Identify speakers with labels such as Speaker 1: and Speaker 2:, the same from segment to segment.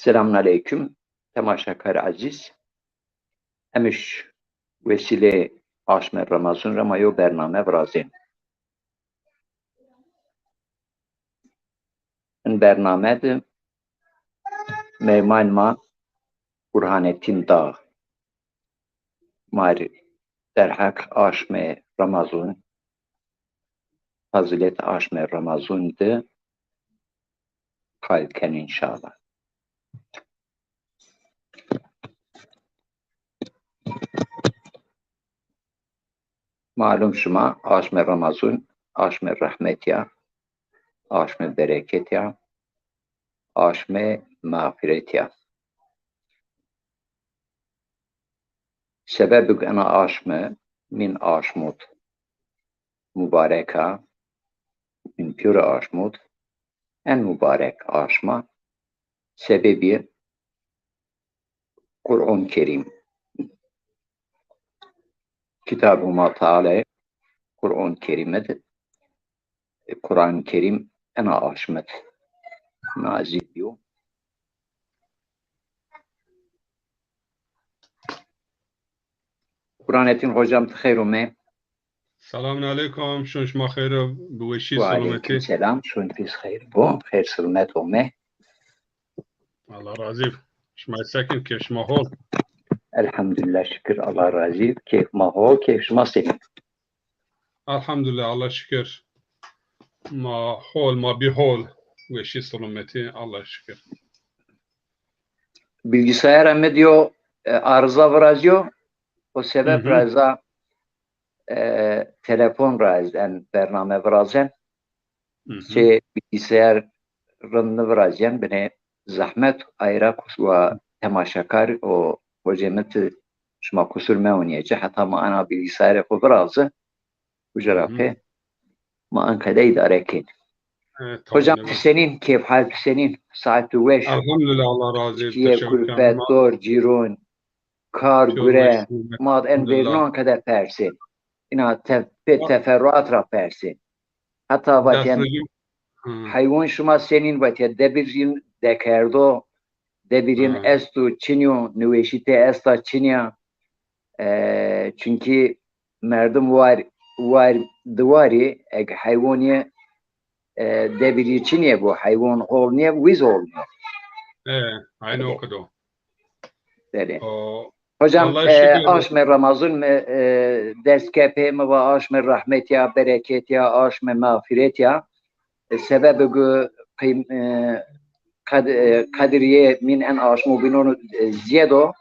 Speaker 1: Selamun aleyküm. Temaşakar aziz. Emiş vesile aşmer Ramazan Ramayo bername brazin. In bername de mehman ma Burhanettin Dağ. Mari derhak aşme Ramazan. Fazilet aşme Ramazan de kalken inşallah. Malum şuma aşme Ramazan, aşme rahmet ya, aşme bereket ya, aşme mağfiret ya. Sebebük ana aşme min aşmut mübareka min pure aşmut en mübarek aşma sebebi Kur'an-ı Kerim. Kitab-ı Teala Kur'an-ı Kerim'de Kur'an-ı Kerim ana aşmet nazil diyor. Kur'an-ı hocam txeyrume.
Speaker 2: Selamun aleyküm. Şun şma xeyr buvşi
Speaker 1: Ve
Speaker 2: salameti.
Speaker 1: aleyküm selam. Şun biz xeyr bu. Xeyr selamet ome.
Speaker 2: Allah razı. Şma sakin ki şma hol.
Speaker 1: Elhamdülillah şükür Allah razı. Keyf mahol, keyf şma senin.
Speaker 2: Elhamdülillah Allah şükür. Ma hol ma bi hol buvşi salameti Allah şükür.
Speaker 1: Bilgisayar mı diyor arıza vrazıyor. O sebep raza telefon razden bername vrazden. Şey bilgisayarını vrazden beni zahmet ayrak ve temaşakar o hocameti şuma kusur meuniyece hatta ma ana bilgisayarı ko vrazı ujarafı ma ankada idare kin. Hocam senin keyf hal senin saati veş.
Speaker 2: Elhamdülillah Allah razı.
Speaker 1: Şiye kulfet dor cirun kar güre mad en vernon kadar persin. İna teferruat ra persin. Hatta vaten hayvan şuma senin vaten debirin dekerdo debirin estu çinyo nüveşite esta çinya çünkü merdim var duvari eg hayvaniye debiri çinye bu hayvan olmuyor viz olmuyor.
Speaker 2: Aynı okudu.
Speaker 1: Dedi. Hocam aşme Ramazan ders kepeme ve aşme rahmet ya bereket ya aşme mağfiret ya sebebi kadriye min en aşmu binonu ziyedo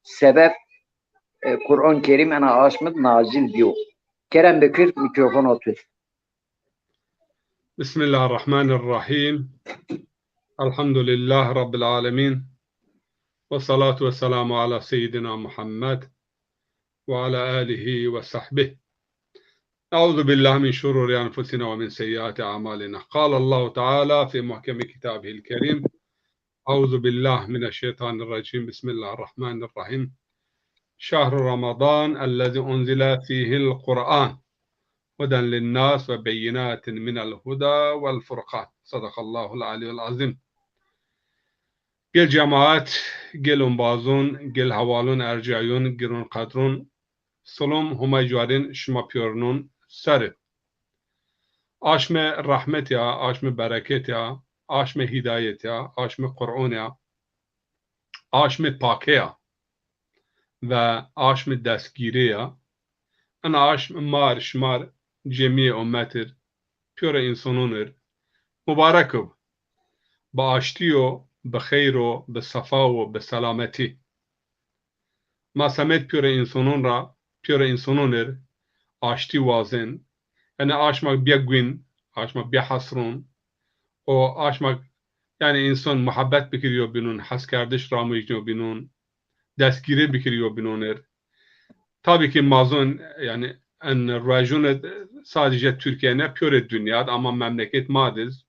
Speaker 1: sebep Kur'an-ı Kerim en aşmı nazil diyor. Kerem Bekir mikrofon otur.
Speaker 2: Bismillahirrahmanirrahim. Elhamdülillah Rabbil alemin. Ve salatu ve selamu ala seyyidina Muhammed ve ala alihi ve sahbihi. Euzu billahi min şururi enfusina ve min seyyiati amalina. Kâle Allahu Teala fi muhkemi kitabihil kerim. Euzu billahi mineşşeytanirracim. Bismillahirrahmanirrahim. Şahru Ramazan ellezî unzile fîhil Kur'an. Huden linnâs ve beyinâtin minel huda vel furqan. Sadakallahul aliyyul azim. Gel cemaat, gel umbazun, gel havalun ercayun, girun kadrun, solum humaycarin şmapyorunun seri. Aşme rahmet ya, aşme bereket ya, aşme hidayet ya, aşme Kur'an ya, aşme pake ya ve aşme destgiri ya. Ana aşme mar şmar cemiye ümmetir, pure insanınır. Mübarekub. Bağıştıyor, bexeyro, besafao, besalameti. Ma samet pure insanın ra, pure insanınır, aşti vazen. Yani aşmak biyagwin, aşmak biyahasrun. O aşmak, yani insan muhabbet bikiriyor binun, has kardeş ramıyıcıyor binun, destgiri bikiriyor binunir. Tabii ki mazun, yani en rajun sadece Türkiye'ne pure dünyada ama memleket madiz.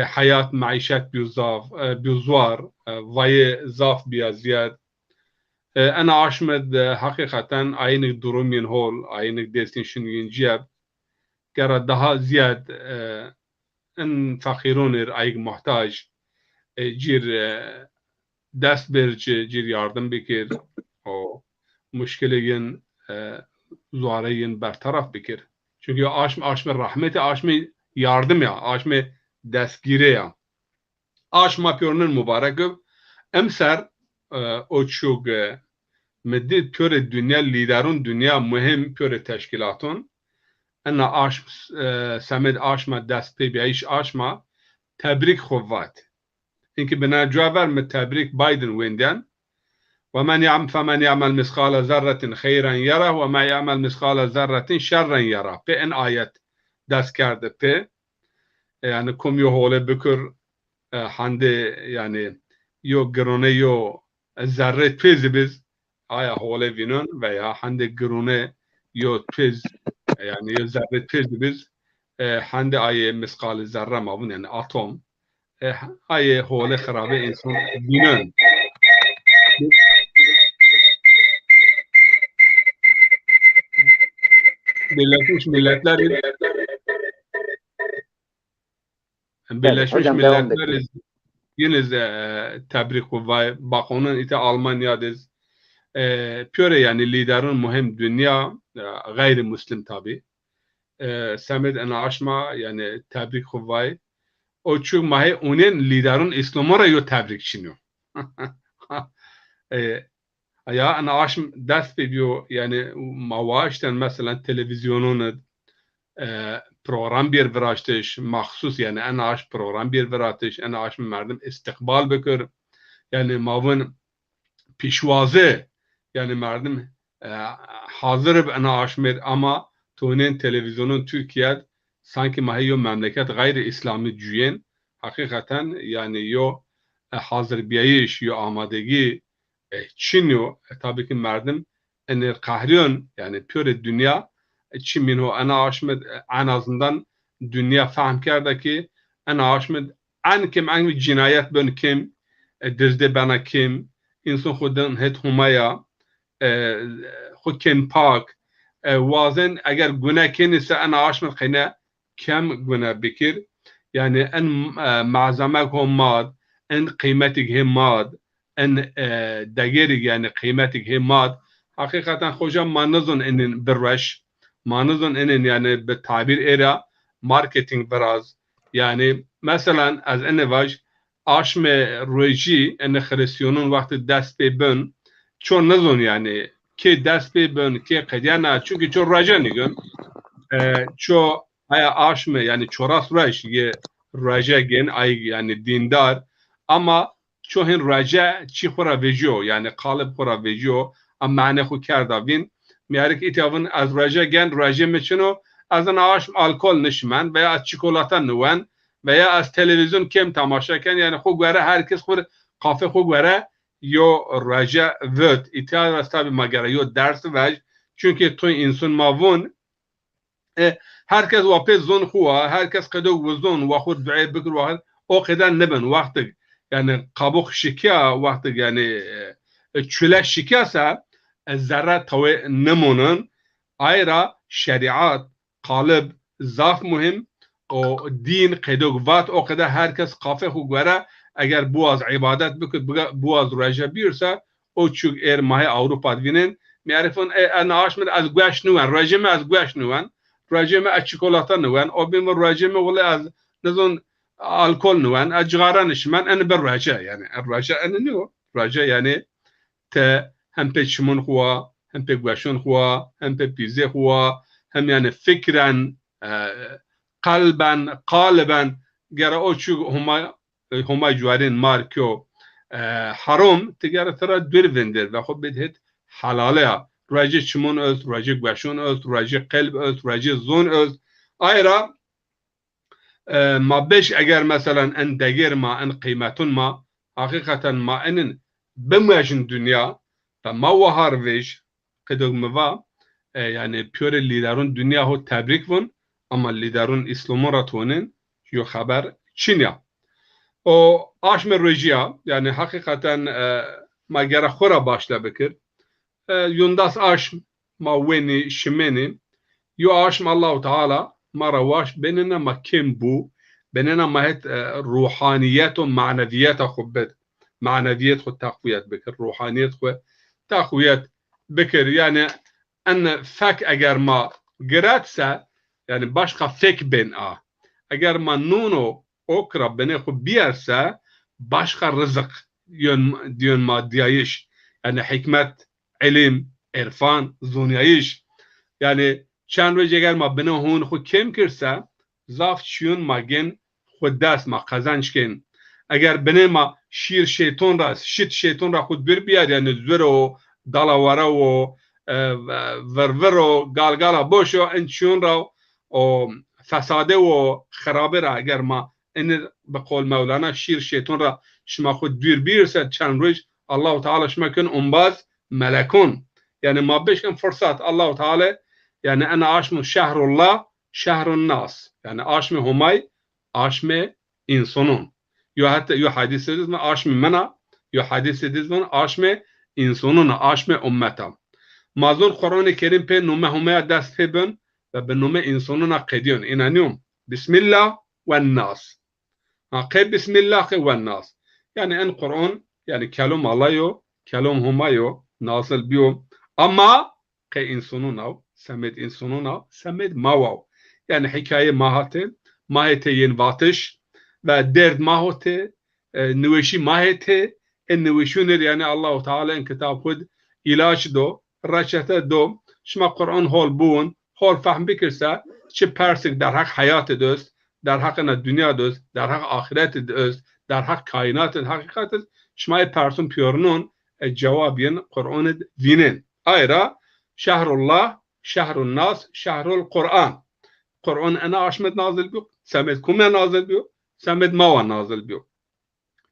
Speaker 2: Hayat, maişet bizwar, vay zaf biyaziyad. Ana aşmed hakikaten aynı durumun hol, aynı destinasyon ciyab. Kara daha ziyad en fakirunir, aynı muhtaç, cir dest bir cir yardım bikir o müşkeleyin zuareyin bertaraf bikir. Çünkü aşme rahmeti aşme yardım ya aşme destgire ya. Aşma pörünün mübarek emser o çok مدید پیور دنیا لیدرون دنیا مهم پیور تشکیلاتون انا سمد آشما دست پی بیایش آشما تبریک خوات اینکه بنا جوابر من تبریک بايدن ويندن فمن يعمل مثقال ذرة خيرا يره وما يعمل مثقال ذرة شرا يره به این آیت دست کرده به yani کم یو حوله بکر حنده yani یو گرونه یو ذره پیز biz آیا حوله وینون veya hande grune yo tez yani yo zerre tez biz hande ay miskal zerre mavun yani atom ay حوله خرابه insan vinen Birleşmiş Milletler yine tebrik ve bakonun ite Almanya'da پیوره yani liderun muhim dünya gayrimüslim tabi. Samet ana aşma yani tebrik kuvvay. O çünkü mahi onun liderun İslam'a yo tebrik çiniyor. Ya ana aşm dest ediyor yani mavaşten mesela televizyonun program bir veraştış mahsus yani ana aş program bir veraştış ana aşm merdim istikbal bekir yani mavun pişvazı yani merdim hazır ana aşmer ama tonen televizyonun Türkiye sanki mahiyo memleket gayri İslami cüyen hakikaten yani yo hazır biyiş yo amadegi Çinyo tabii ki merdim en kahriyon yani pure dünya Çin minho ana aşmer en azından dünya fahm kerda ki ana aşmer en kim cinayet ben kim dizde bana kim insan خودن هت همایا خود کن پاک وازن اگر گناه کنی سه انا عاشم خینا کم گناه بکر یعنی ان معظمه هم ماد ان قیمتک هم ماد ان دگری یعنی قیمتک هم ماد حقیقتا خوشم ما نزن انن برش ما نزن انن yani به تعبیر ایرا مارکتینگ براز yani مثلا از ان واج aşm roji en Hristiyanın vakti dest pe bön ço nazon yani ki dest pe bön ki qediyana çünkü ço raja nigun ço aya aşm yani çoras raj ye raja gen ay yani dindar ama ço hin raja çi xora vejo yani qalb xora vejo am mane xu kerda bin miyarik itavın az raja gen raja meçino azan aşm alkol nişmen veya az çikolata nüven veya az televizyon kim tamaşaken yani xo göre herkes xo kafe xo göre yo raja vöt itiraz var tabi magara yo ders vaj çünkü to insan mavun herkes vapet zon xua herkes qedog vuzon wa xud duay bikr wa o qedan neben vakti yani qabuk şikya vakti yani çüle şikyasa zerre tawe nemonun ayra şeriat qalb zaf muhim o din qedog vat o kadar herkes kafe xu göre eğer boğaz ibadet büküt boğaz raja birse o çünkü er mahi Avrupa dvinin miarifun ana aşmir az güaş nuvan rajime az güaş nuvan rajime az çikolata nuvan o bim rajime valla az nazon alkol nuvan az cigara nişmen en bir raja yani raja en ne raja yani te hem pe çimun xua hem pe güaşun xua hem pe pize xua hem yani fikren قالبا گره او چو هما جوارین مارکو حرام تگره ترا دور وندر و خب بدهد حلاله ها راجع چمون öz راجع گوشون öz راجع قلب öz راجع زون öz ayra ma beş eğer mesela en degir ma en kıymetun ma hakikaten ma enin bemajin dünya ve ma vahar veş kedog meva yani pure liderun dünya ho tebrik vun ama liderun İslam'ı ratonin yo haber Çin'ya. O aşme rejiya yani hakikaten ma gera xora başla bekir. Yundas aşm ma weni şimeni yo aşm Allahu Teala ma rawaş benena ma kim bu benena ma het ruhaniyet ve maneviyet xubbet. معنویت خود تقویت بکر، روحانیت خود تقویت بکر. یعنی ان فک اگر ما گرد سه یعنی باشقا فک بین اگر ما نونو اوکرا بنه خود بیارسه باشقا رزق دیون مادیایش یعنی حکمت، علم، عرفان، زونیایش. یعنی چند روز اگر ما بنه هون خود کم کرسه زاف چیون ما گن خود دست ما قزنج کن. اگر بنه ما شیر شیطان را شیط شیطان را خود بیار یعنی زور و دلاوره و ورور و گالگالا بوشو انچون را و فساده و خرابه را اگر ما این به قول مولانا شیر شیطان را شما خود بیرسد چند روز الله تعالی شما کن انباز ملکون. یعنی ما بشکن فرصت الله تعالی یعنی انا آشم شهر الله شهر الناس یعنی آشم همای آشم انسانون یا حتی یا حدیث دیدن آشم منا یا حدیث دیدن آشم انسانون آشم امتا. مازون قرآن کریم په نومه همه دست بن و به نومه انسانون قدیون این انیوم بسم الله و الناس قید بسم الله و الناس یعنی این قرآن یعنی کلام الله یو کلام همه یو نازل بیو اما که انسانون سمید انسانون سمید ماو یعنی حکایه ماهته ین واتش و درد ماهته نوشی ماهته این نوشونر یعنی الله تعالی این کتاب خود علاج دو رشته دو شما قرآن حال بون حال فهم بکرسه چه پرسک در حق حیات دوست در حق دنیا دوست در حق آخرت دوست در حق کائنات حقیقت شما پرسون پیورنون جوابین قرآن وینن ایرا شهر الله شهر الناس شهر القرآن. قرآن انا آشمد نازل بیو سمت کومه نازل بیو سمت ما نازل بیو.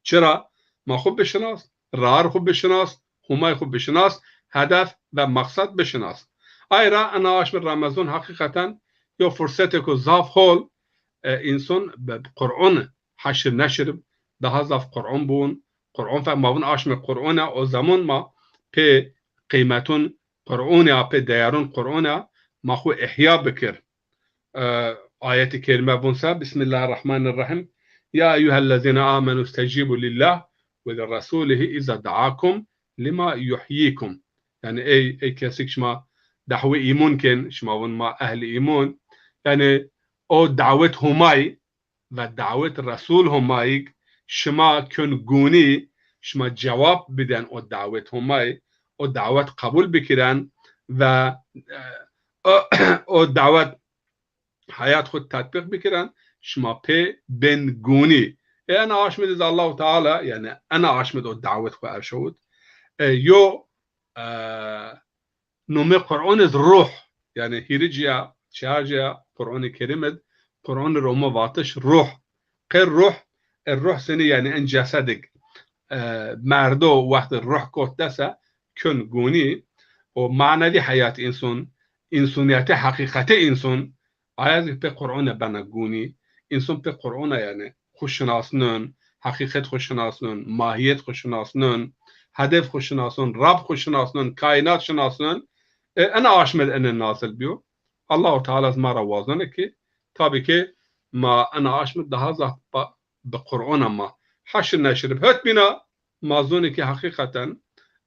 Speaker 2: چرا؟ ما خوب بشناس رار خوب بشناس همای خوب بشناس هدف و مقصد بشناس. ایرا انا آشمد رمضان حقیقتا یا فرصت که زاف حال انسان به قرآن حشر نشر به هزاف قرآن بون قرآن فهمون آشمد قرآن او زمان ما په قیمتون قرآن یا په دیارون قرآن ما خو احیا بکر. آیت کریمه بونسا بسم الله الرحمن الرحیم یا ایها الذين آمنوا استجیبوا لله ولرسوله اذا دعاكم لما يحييكم. یعنی ای کسی که شما دعوه ایمان کن شما ما اهل ایمان یعنی او دعوت همای و دعوت رسول همای شما کن گونی شما جواب بدن او دعوت همای او دعوت قبول بکرن و او دعوت حیات خود تطبیق بکرن شما په بنگونی انا آشمد از الله تعالی یعنی انا آشمد او دعوت خود ارشود یو نومه قرآن از روح یعنی هیرجیا چهارجیا قرآن کریم قرآن روما واتش روح غیر روح الروح سنی یعنی ان جسدک مردو وقت روح کوت دسته کن گونی و معنی حیات انسان انسانیت حقیقت انسان آیت به قرآن بنگونی انسان به قرآن یعنی خوششناسنون حقیقت خوششناسنون ماهیت خوششناسنون هدف خوششناسنون رب خوششناسنون کائنات شناسنون انا آشمل ان نازل بیو الله تعالی از ما را وازنه که تابی که ما انا آشمل ده به قرآن ما حشر نشرب هت بینا مازونه که حقیقتا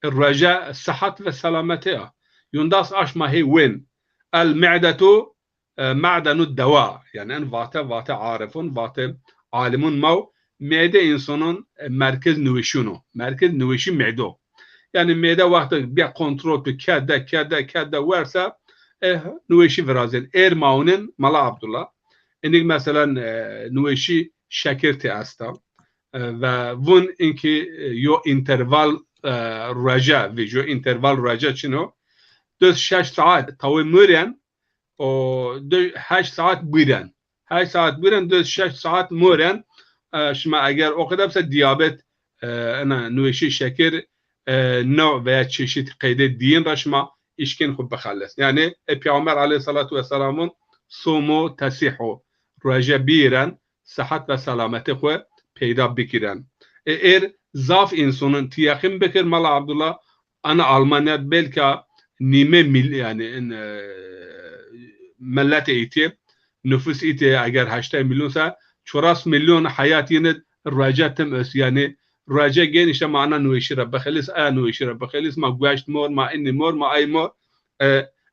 Speaker 2: الرجاء صحت و سلامته ينداس اش ما هي وين المعدة معدن الدواء يعني ان واتا عارفون واتا عالمون مو معده انسانون مرکز نوشی معده يعني معده وقت بیا کنترل تو کده ورسا نوشی ورازن ایر ماونن ملا عبدالله اینک مثلا نوشی شکرتی استا و ون اینکه یو انتروال رجا ویجو انتروال رجا چنو 6 ساعت تاوی مورن و 8 ساعت بیرن 8 ساعت بیرن 6 ساعت مورن شما اگر اوقات بس دیابت انا نوشی شکر نوع و چشید قید دین را شما اشکن خوب بخلص یعنی پیامبر علیه الصلاة و السلام صومو تسیحو رجا بیرن صحت و سلامت خو پیدا بکرن ایر زاف انسانن تیاقیم بکر مالا عبدالله انا آلمانیت بلکه نیمه یعنی ملت ایتی نفوس ایتی اگر 8 میلیون سا 4 میلیون حیات یعنی رجاتم اس یعنی رواجه گینش معنا نویشی را بخلیس نویشی را بخلیس ما گوشت مور ما اینی مور ما ای مور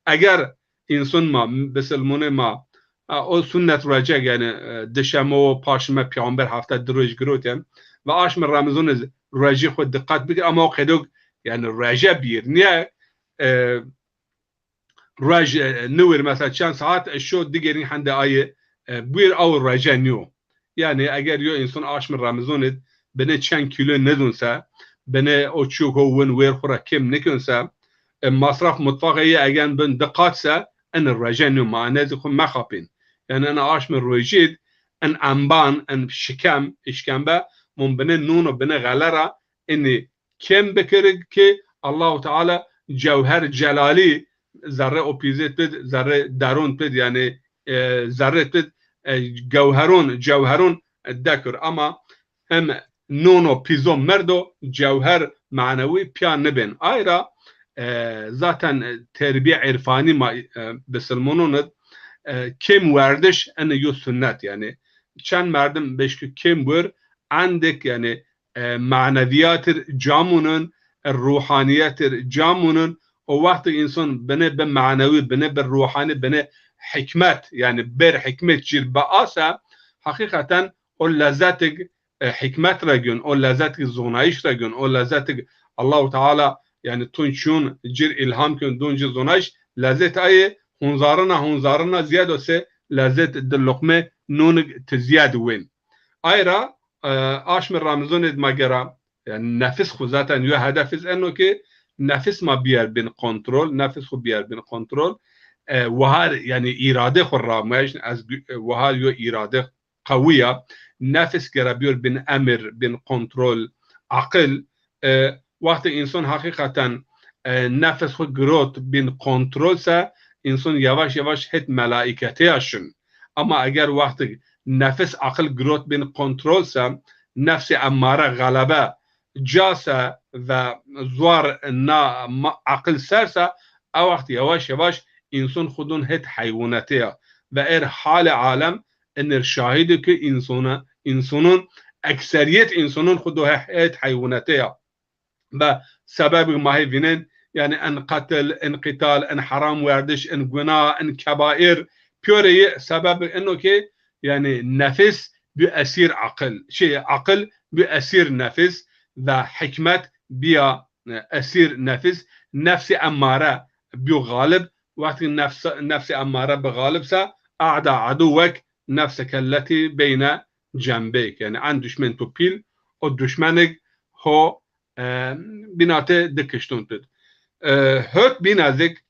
Speaker 2: اگر انسان ما بسلمونه ما او سنت رواجه یعنی دشمه و پاشمه پیامبر هفته دروج گروتن و آشم رمضان رواجه خود دقت بگیر اما قدوگ یعنی رواجه بیر نیه رواجه نور مثلا چند ساعت شو دیگری هنده آیه بیر او رواجه نیو یعنی اگر یو انسان آشم رمضان بنه چند کیلو ندونسه بنه اوچوک و ون ویر خورا کم نکنسه مصرف مطلقه اگر بن دقاتسه ان رواجه نیو معنی خو مخابین یعنی انا آشم رویجید ان انبان ان شکم اشکمبه من بنه نون و بنه غلره اني كم بكرك كي الله تعالى جوهر جلالي ذره اوبيزيت بد ذره درون بد يعني ذره بد جوهرون الذكر اما هم نونو بيزو مردو جوهر معنوي بيان نبن ايرا ذاتا تربية عرفاني ما بسلمونون كم وردش ان يو سنت يعني چند مردم بشكو كم ور عندك يعني معنویات جامونن روحانیت جامونن و وقت انسان بنه به معنوی بنه به روحانی بنه حکمت یعنی بر حکمت جیر با آسا حقیقتا او لذت حکمت رگون او لذت زونایش رگون او لذت الله تعالی یعنی تونچون جیر الهام کن دون جیر زونایش لذت ای هنزارنا زیاد وسه لذت دلقمه نون تزیاد وین ایرا آشم رمضان ماجرا يعني نفس خذاتا يو هدف انه كي نفس ما بير بين كنترول نفس خو بير بين كنترول وهذا يعني اراده خرامش از وهذا يو اراده قويه نفس كرابير بين امر بين كنترول عقل وقت انسان حقيقه نفس خو جروت بين كنترول سا انسان يواش يواش هت ملائكتياشن اما اگر وقت نفس عقل گروت بین کنترل سا نفس اماره غلبه جاسه و زوار نا عقل سرسه او وقت یواش یواش انسان خودون هت حیوانتیه و ار حال عالم ان شاهده که انسانون اکثریت انسانون خودو هت حیوانتیه و سبب ماهی بینن یعنی ان قتل ان قتال ان حرام وردش ان گناه ان کبائر پیوره سبب انه که يعني نفس بأسير عقل شيء عقل بأسير نفس ذا حكمة بيا أسير نفس أمارة بيغالب وقت نفس أمارة بغالب سا أعدى عدوك نفسك التي بين جنبيك يعني عن دشمن توبيل و دشمنك هو بناته دكشتون تد هات بينازك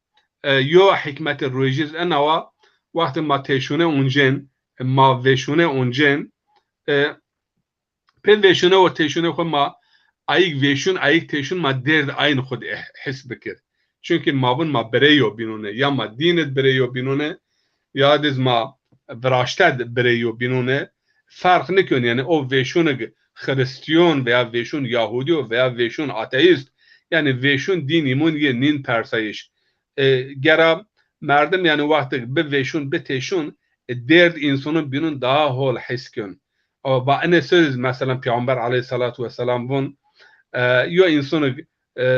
Speaker 2: يو حكمة الرويجيز أنه وقت ما تشونه اونجن ما وشونه اونجن په وشونه و تشونه خو ما ایک تشون ما درد عین خود حس بکر چونکه ما بریو بینونه یا ما دینت بریو بینونه یا دز ما براشتد بریو بینونه فرق نکنه یعنی او وشونه خریستیون و وشون یهودی و وشون آتئیست یعنی وشون دینیمون یه نین پرسایش گرا مردم یعنی وقتی به وشون به تشون درد انسانون بینون daha hol حس کن او با این söz مثلا پیامبر علیه الصلاة و السلام بون یا انسان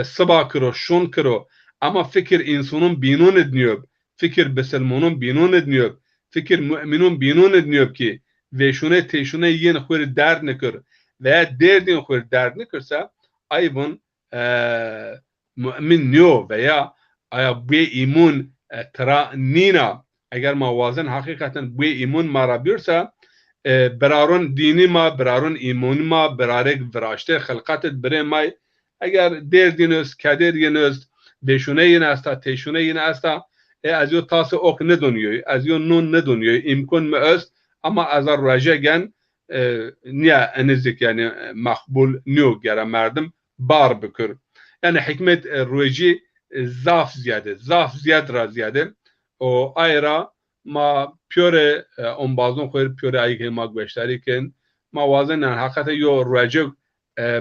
Speaker 2: سبا کرو شون کرو اما فکر انسانون بینون دنیوب فکر بسلمونون بینون دنیوب فکر مؤمنون بینون دنیوب که وشونه تشونه یین خور درد نکر و دردین خور درد نکرسه ایون مؤمن نیو و یا آیا بی ایمون ترا نینا اگر ما وازن حقیقتا بی ایمون ما را بیرسه برارون دینی ما برارون ایمون ما برارک براشته خلقتت بره مای اگر دردینست کدردینست بشونه این استا تشونه این استا از یو تاس اوک ندونیوی از یو نون ندونیوی امکان ماست اما از رجا گن نیا انزک یعنی مقبول نیو گره مردم بار بکر یعنی حکمت رویجی ضعف زیاد را زیاده و ایرا ما پیور انبازون خود پیور ایگه ما گوشتری کن ما وازن حقیقت یو رجا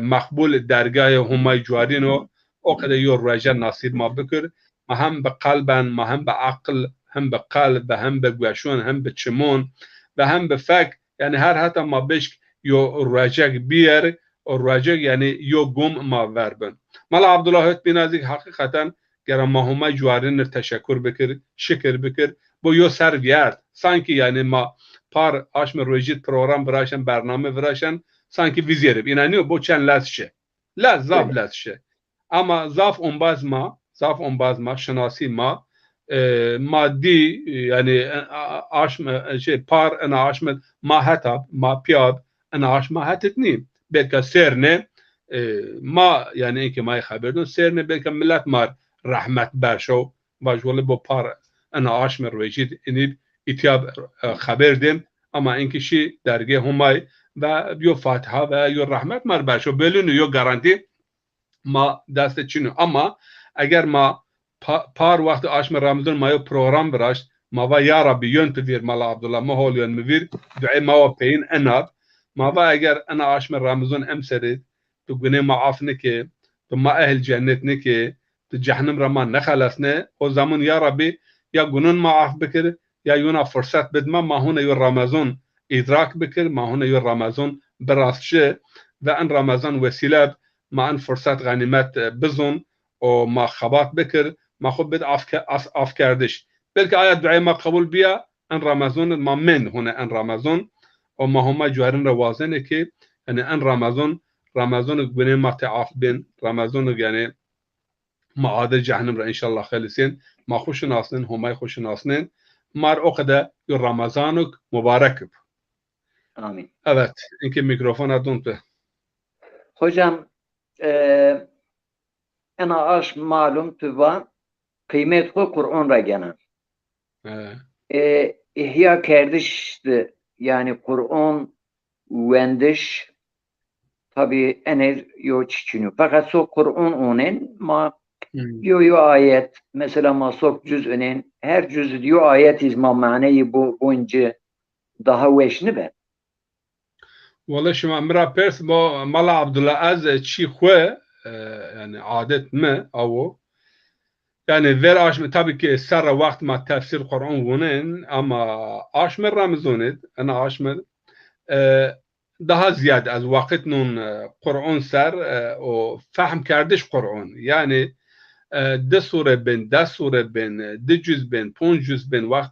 Speaker 2: مقبول درگاه همای جوارین و اوقات یو رجا نصیب ما بکر ما هم به قلبن ما هم به عقل هم به قلب هم به گوشون هم به چمون و هم به فکر یعنی هر حتی ما بشک یو رجا بیر الرجع يعني يو قوم ما verben مال عبد الله هت بنازك حقيقة گرم ما هما جوارين تشکر بکر شکر بکر بو یو سر گرد سانکی یعنی ما پار آشم رویجید پروگرام براشن برنامه براشن سانکی ویزیره اینانی بو چند لازشه لاز زاف لازشه اما زاف اون باز ما شناسی ما مادی یعنی آشم şey par انا آشم ما هتا ما پیاد انا آشم ما هتت نیم بلکه سرنه ما یعنی اینکه ما خبردون سرنه بلکه ملت مار رحمت برشو واجوال با پار انا آشم رویجید اینی اتیاب خبر دیم اما اینکه شی درگه همای و یو فاتحه و یو رحمت مار برشو بلون یو گارانتی ما دست چینو اما اگر ما پار وقت آشم رمضان ما یو پروگرام براش ما و یا ربی یون پویر مالا عبدالله ما هول یون مویر دعای ما و پین اناب ما و اگر انا آشم رمضان امسرید تو گناه معاف نکه تو ما اهل جنت نکه تو جهنم را ما نخلصنه و زمان یا ربی یا گناه معاف بکر یا یونا فرصت بدما ما هون یو رمضان ادراک بکر ما هون یو رمضان براستشه و ان رمضان وسیله ما ان فرصت غنیمت بزن و ما خبات بکر ما خود بد اف کردش بلکه آیا دعای ما قبول بیا ان رمضان ما من هونه ان رمضان و ما هم جوارن روازنه که یعنی ان رمضان گونه ما تعاف بین رمضان یعنی ما عادل جهنم را انشالله خلصین ما خوش ناسنین همای خوش ناسنین مار اقده یو رمضانک مبارک.
Speaker 1: Amin.
Speaker 2: Evet, اینکه میکروفون ادون به.
Speaker 1: Hocam ana aş malum tüva kıymet ko Kur'an ra gene. İhya kerdişti yani Kur'an vendiş tabi ener yo çiçinu. Fakat so Kur'an onen ma yo ayet mesela ma sok cüz önen her cüz diyor ayet izma maneyi bu bunca daha veşni be.
Speaker 2: والله شما مرا پرس با مالا عبدالله از چی خواه يعني عادت ما او يعني ver آشم tabii ki سر وقت ما تفسير قرآن ونن اما آشم رمزوند انا آشم daha ziyade از وقت نون قرآن سر و فهم کردش قرآن يعني ده سوره بين ده سوره بين ده جزء بين 5 جزء بين وقت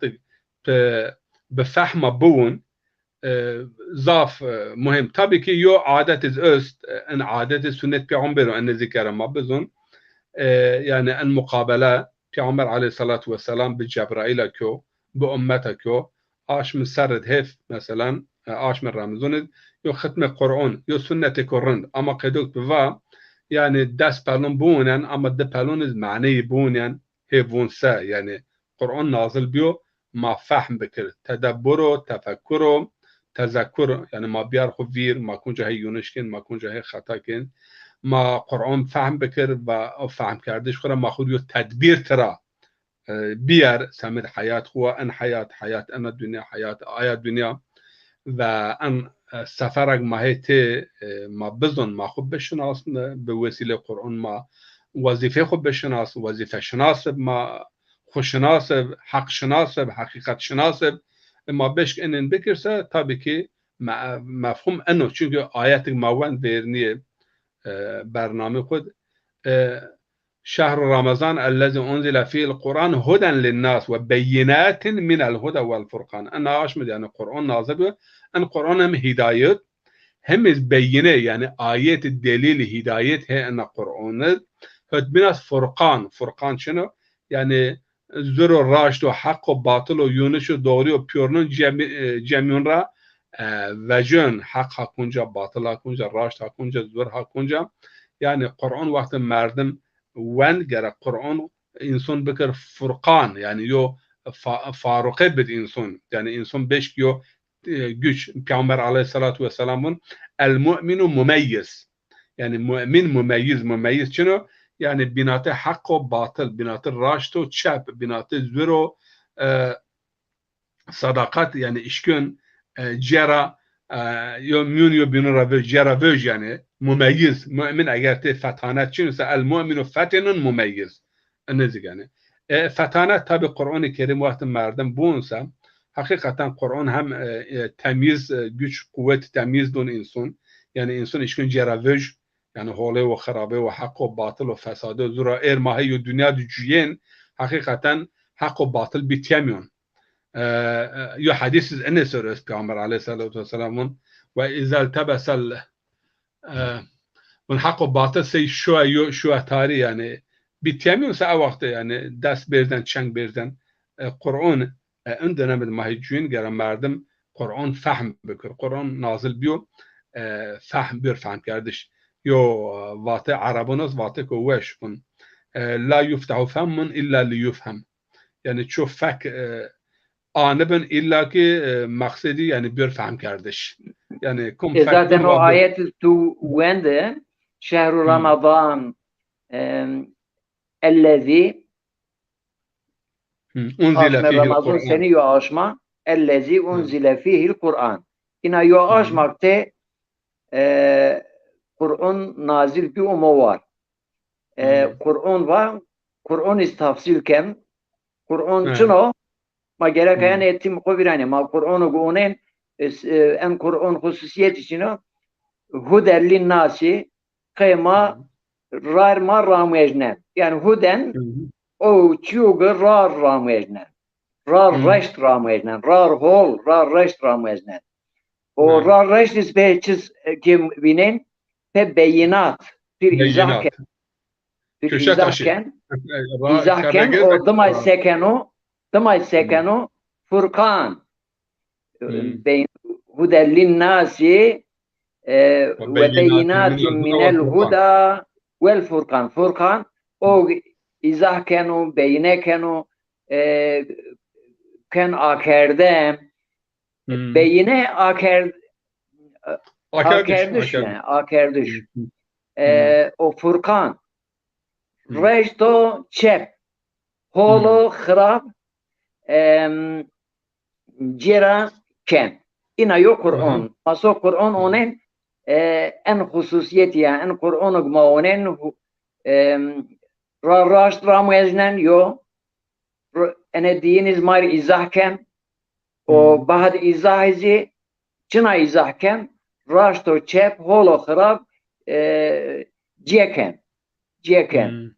Speaker 2: بفهم بون ضاف مهم tabii ki yo adet است ان عادت سنت پیامبر و ان ذکر ما بزن يعني ان مقابله پیامبر علیه الصلاه و السلام به جبرائیل کو به امته کو آش من سرد هف مثلا آش من رمضان یو ختم قرآن یو سنت قرآن اما قدوک بوا يعني دست پلون بونن اما ده پلون معنی بونن هفون سه يعني قرآن نازل بیو ما فهم بکر تدبر و تفکر و تذکر يعني ما بیار خو ویر ما کنجا هی یونش کن ما کنجا هی خطا کن ما قرآن فهم بکر و فهم کردش خورا ما خود یو تدبیر ترا بیار سمد حیات خو ان حیات ان دنیا حیات آیات دنیا و ان سفرک ما هیته ما بزن ما خود بشناس به وسیله قرآن ما وظیفه خود بشناس وظیفه شناس ما خوششناس حق شناس حقیقت شناس ما بشک اینن بکرسه tabii ki مفهوم انه çünkü آیت موان برنیه برنامه خود شهر رمضان الذي انزل فيه القرآن هدى للناس وبينات من الهدى والفرقان انا اشمل يعني القرآن نازل ان قرآن هم هدايت هم بينه يعني آيات الدليل هدايت هي ان القرآن هد من فرقان شنو يعني زر و راشد و حق و باطل و یونش و دوری و پیورنون جمعون را وجن حق ها کنجا باطل ها کنجا راشد ها کنجا زر ها کنجا يعني قرآن وقت مردم وند گره قرآن انسان بکر فرقان يعني یو فارقه بد انسان يعني انسان بشک یو güç پیامبر علیه الصلاة و السلام المؤمن مميز يعني مؤمن مميز چنو يعني بنات حق و باطل بنات راشد و چپ بنات زور و صداقت يعني اشكن جرا يوميون يبينون رفج جرا فج يعني مميز مؤمن اگر ته فتانت چنو المؤمن فتن مميز النزق يعني فتانت تابع قرآن کریم وقت مردم بونسا حقیقتا قرآن هم تمیز güç قوت تمیز دون انسان yani insan işkün ceravej yani hole ve kharabe ve hak ve batıl ve fesadı zura ermahi dünya dücüyen hakikaten hak ve batıl bitemiyor. Yo hadis ene söylüyoruz Peygamber aleyhissalatu vesselam'ın ve izâ tebesel والحق وباطل سي شو تاري يعني بيتيامون ساعة وقت يعني دست بردن چنگ بردن قرآن عندنا من ماهیجوین گرم مردم قرآن فهم بکر قرآن نازل بیو فهم بیر فهم کردش یو واته عربانوز واته که وش کن لا يفتح فهم إلا ليفهم يعني تشوف فك آنبن إلا که مقصدی yani بیر فهم کردش yani
Speaker 1: zaten o ayeti tu wende şehru Ramazan ellezi aşma Ramazan seni yo aşma ellezi unzile fihil Kur'an ina yo aşmakte Kur'an nazil bir umu var Kur'an var Kur'an istafsilken Kur'an çino ma gerek yani ettim kovirane ma Kur'an'u gunen en Kur'an hususiyet içine hudelli nasi kıyma rarma ramejnen yani huden o çuğu rar ramejnen rar reşt ramejnen rar hol rar reşt ramejnen o rar reşt ispeçiz kim binen pe beyinat bir izahken izahken o dımay sekenu Furkan hudellin nasi ve beyinatin minel huda vel furkan furkan o izahkenu beyinekenu ken akerdem beyine akerdiş yani akerdiş o furkan reşto çep holo xrab cera ken ina yo Kur'an maso Kur'an onen en hususiyeti yani en Kur'an'ı ma onen raşt rameznen yo ene diniz mar izahken o bahad izahizi çına izahken raşto çep holo xrab ceken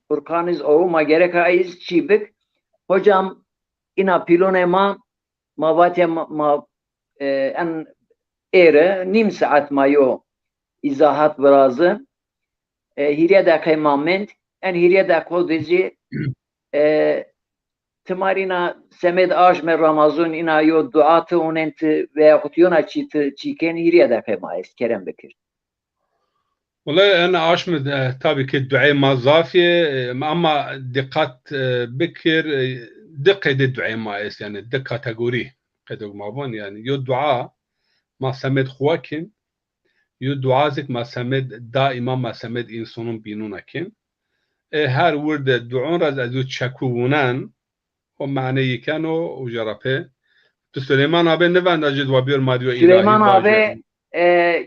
Speaker 1: Kur'an'ız o ma gerek aiz çibik hocam ina pilone ma vatya ma en ere nim saat mayo izahat birazı hiriye da kıymament en hiriye da kodezi timarina semed ajme Ramazan ina yo duatı onent ve kutiyona çiken hiriye da kıymayız Kerem Bekir.
Speaker 2: والله أنا أشمد tabii ki دعاء ما زافية أما دقات بكر دقة الدعاء ما يعني دقة تقولي قد ما بون يعني يو دعاء ما سمد خواكن يو دعازك ما سمد دائما ما سمد إنسانون بينونكن هر ورد دعون راز أزود شكوونان ومعنى كانوا وجربه سليمان أبي نبان أجد وبير ماريو إلهي
Speaker 1: سليمان أبي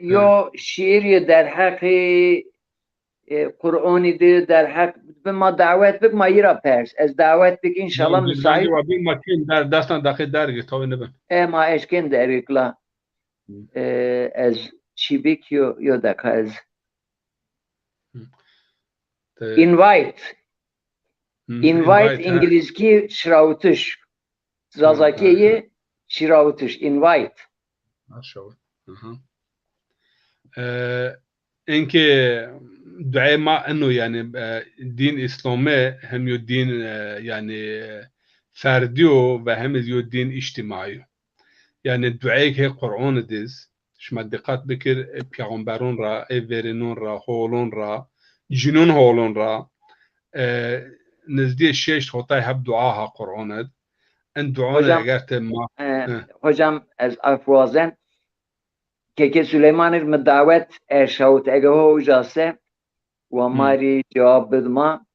Speaker 1: yo şiir der hakkı Kur'an'ı der hak bima davet bik mayra pers ez davet bik inşallah müsait
Speaker 2: وبير مكين در دستان داخل درگه توی نبن
Speaker 1: ma eşken derikla ez çibik yo da kaz invite İngilizce şirautiş Zazakiye şirautiş invite
Speaker 2: اینکه دعای ما انه یعنی دین اسلامی هم یو دین یعنی فردی و هم یو دین اجتماعی یعنی دعایی که قرآن دیز شما دقت بکر پیغمبرون را ایورینون را هولون را جنون هولون را نزدیک شش خطای هب دعاها قرآند ان دعای اگر ما
Speaker 1: hocam از افوازن که سلیمانش مدعوت شوت اگه هو جاسه و ماری جواب بدما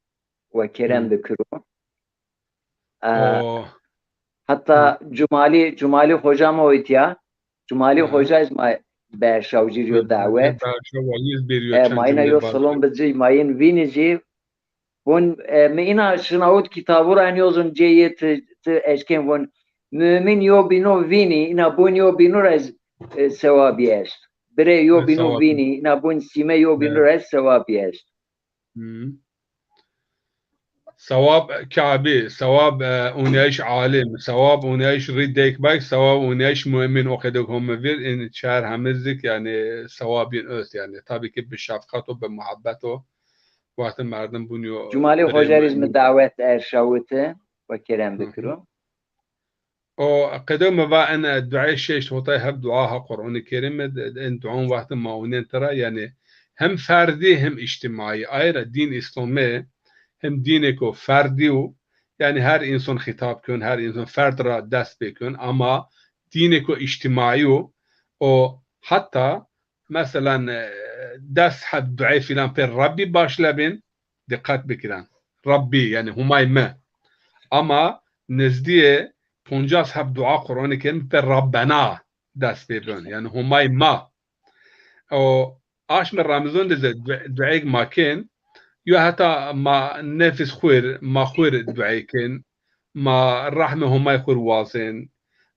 Speaker 1: و کرم بکرو حتی جمالی خوجا ما ویتیا جمالی خوجا از ما به شوجی رو دعوت ما اینا یو سلام بزی ما این وینیزی ون ما اینا شناود کتابو را انیوزن جیه اشکن ون mümin yo bino vini ina bun yo bino از ثوابی است بري يو بينو بيني نابون سيما يو بينو رأس ثوابي است
Speaker 2: ثواب كعبي، ثواب اونيش عالم، ثواب اونيش ريديك باك، ثواب اونيش مؤمن وقدك هم فير ان شهر همزك يعني ثواب ينقص يعني طبي كيف بالشفقة وبمحبته وقت مردم بنيو
Speaker 1: جمالي خوجاريز من دعوات ارشاوته وكرام بكرو
Speaker 2: او قدم با انا الدعاء الشيش وطي هب دعاها قرآن الكريم ان دعون وقت ما ونين ترى يعني هم فردي هم اجتماعي ايرا دين اسلامي هم دينكو فرديو يعني هر انسان خطاب كن هر انسان فرد را دست بكن اما دينكو اجتماعيو او حتى مثلا دست حد دعاء فلان بير ربي باش لبن دقت بكران ربي يعني هماي ما اما نزديه 50 هب دعاء قرآن كريم بير ربنا دست بكن يعني هماي ما او اش من رمضان دعاء ما كان يو حتى ما نفس خوير ما خوير دعيكن ما الرحمة هم يخور وازن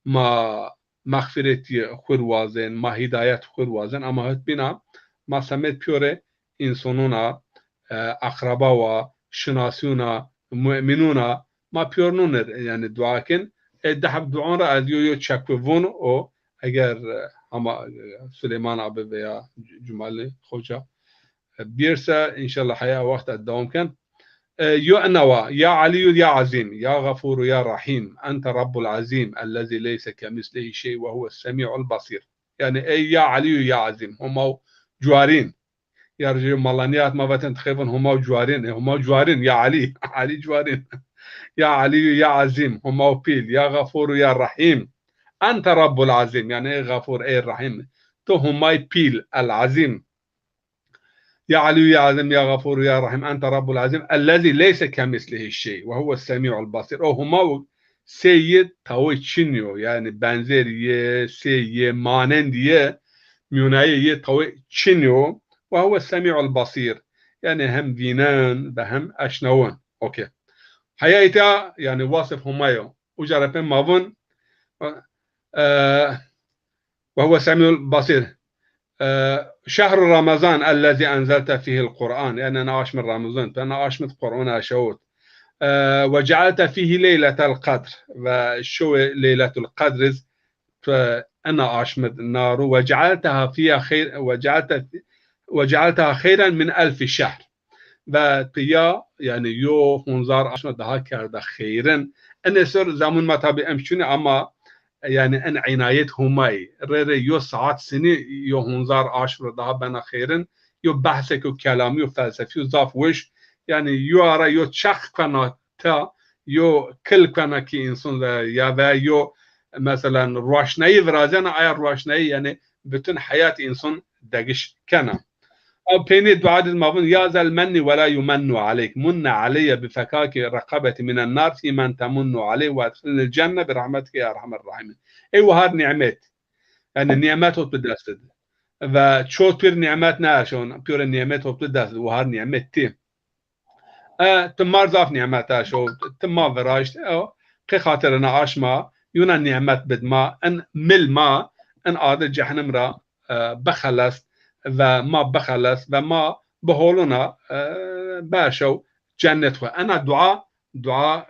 Speaker 2: ما مغفرتي خور وازن ما هدايت خور وازن اما هت بنا ما سمت بيوره انسانونا اقربا و شناسونا مؤمنونا ما بيورنون يعني دعاكن دحب دعون را از يو تشكوون او اگر اما سليمان عبد يا جمال خوجا بيرسا إن شاء الله حياة وقت الدوام كان يؤنوا يا علي يا عظيم يا غفور يا رحيم أنت رب العظيم الذي ليس كمثله شيء وهو السميع البصير يعني أي يا علي يا عظيم هم جوارين يا رجل ملانيات ما بتنتخبون هم جوارين هم جوارين يا علي علي جوارين يا علي يا عظيم هم بيل يا غفور يا رحيم أنت رب العظيم يعني أي غفور أي رحيم تو هم بيل العظيم يا علي يا عظيم يا غفور يا رحيم أنت رب العظيم الذي ليس كمثله الشيء وهو السميع البصير أو هما سيد تويتشينيو يعني بنزير سي مانندية ميوناي تويتشينيو وهو السميع البصير يعني هم دينان بهم أشنوان أوكي حياتا يعني واصف همايو وجربين مابون وهو السميع البصير شهر رمضان الذي أنزلت فيه القرآن يعني أنا عاش من رمضان فأنا عاش من القرآن أشوت وجعلت فيه ليلة القدر وشو ليلة القدر فأنا عاش من النار وجعلتها فيها خير وجعلتها خيرا من 1000 شهر وبيا يعني يو هنزار عاش من ده كرده خيرا أنا سر زمان ما تابي أمشوني أما يعني أن عناية هماي ريري يو ساعات سنة يو هنزار عشر ده بنا خيرن يو بحثك وكلامي وفلسفي وزاف وش يعني يو أرى يو تشخ كنا تا يو كل كنا كي إنسان يا يو مثلا روشناي فرازنا أي روشناي يعني بتن حياة إنسان دقش كنا أو بيني دعاء المابون يا ذا المن ولا يمن عليك من علي بفكاك رقبة من النار في من تمن عليه وادخلني الجنة برحمتك يا أرحم الراحمين أيوة هاد نعمات يعني النعمات هو بتدرس وشو بير نعمات ناشون بير النعمات هو بتدرس وهاد نعمات تي تمار ضاف نعمات شو تمار فراش أو قي خاطرنا عاشما يونا نعمات بدما أن مل ما أن عاد جهنم را بخلص و ما بخلص و ما بهولنا باشو جنت و أنا دعاء